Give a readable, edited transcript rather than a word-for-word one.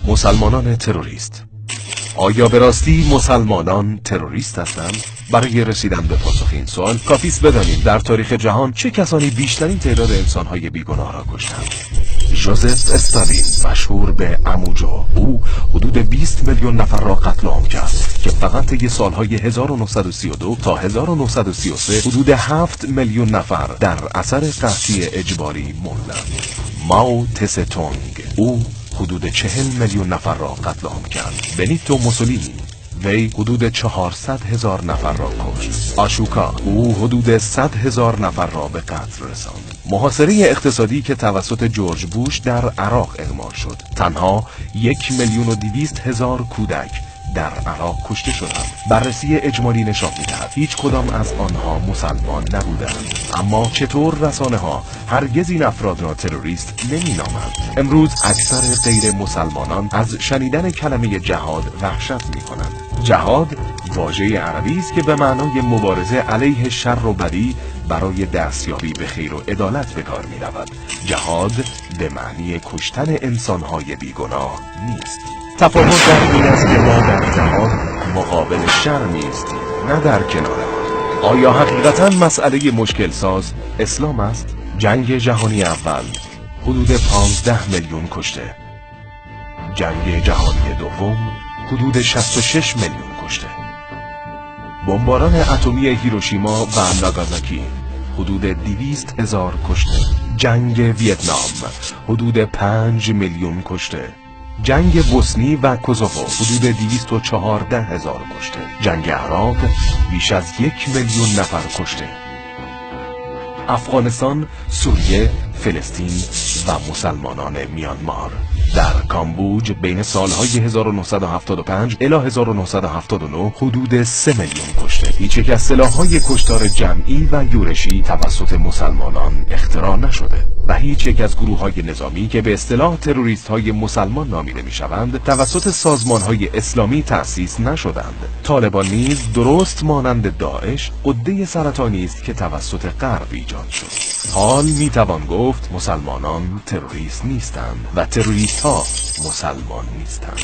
مسلمانان تروریست. آیا به راستی مسلمانان تروریست هستند؟ برای رسیدن به پاسخ این سوال کافی است بدانیم در تاریخ جهان چه کسانی بیشترین تعداد انسان‌های بیگناه را کشتند. ژوزف استالین، مشهور به عموجو، او حدود 20 میلیون نفر را قتل عام کرد که فقط طی سالهای 1932 تا 1933 حدود 7 میلیون نفر در اثر قحطی اجباری ماندند. ماو تسه تونگ، او حدود 40 میلیون نفر را قتل عام کرد. بنیتو موسولینی، وی حدود 400,000 نفر را کشت. آشوکا، او حدود 100,000 نفر را به قتل رساند. محاصره اقتصادی که توسط جورج بوش در عراق اعمال شد، تنها 1,200,000 کودک در عراق کشته شدند. بررسی اجمالی نشان می‌دهد هیچ کدام از آنها مسلمان نبودند. اما چطور رسانه‌ها هرگز این افراد را تروریست نمی‌نامند؟ امروز اکثر غیر مسلمانان از شنیدن کلمه جهاد وحشت می‌کنند. جهاد واژه عربی است که به معنای مبارزه علیه شر و بدی برای دستیابی به خیر و عدالت به کار می‌رود. جهاد به معنی کشتن انسان‌های بیگناه نیست. تفاوت در این است که ما در جهاد مقابل شر نیستیم، نه در کنار آن. آیا حقیقتاً مسئله مشکل ساز اسلام است؟ جنگ جهانی اول حدود 15 میلیون کشته، جنگ جهانی دوم حدود 66 میلیون کشته، بمباران اتمی هیروشیما و ناگازاکی حدود 200,000 کشته، جنگ ویتنام حدود 5 میلیون کشته، جنگ بوسنی و کوزوو حدود 214,000 کشته، جنگ عراق بیش از 1 میلیون نفر کشته، افغانستان، سوریه، فلسطین و مسلمانان میانمار. در کامبوج بین سالهای 1975 الی 1979 حدود 3 میلیون کشته. هیچ یک از سلاح‌های کشتار جمعی و یورشی توسط مسلمانان اختراع نشده و هیچ یک از گروه‌های نظامی که به اصطلاح تروریست‌های مسلمان نامیده می‌شوند توسط سازمان‌های اسلامی تأسیس نشدند. طالبان نیز درست مانند داعش غده سرطانی است که توسط غرب ایجاد شد. حال میتوان گفت مسلمانان تروریست نیستند و تروریست ها مسلمان نیستند.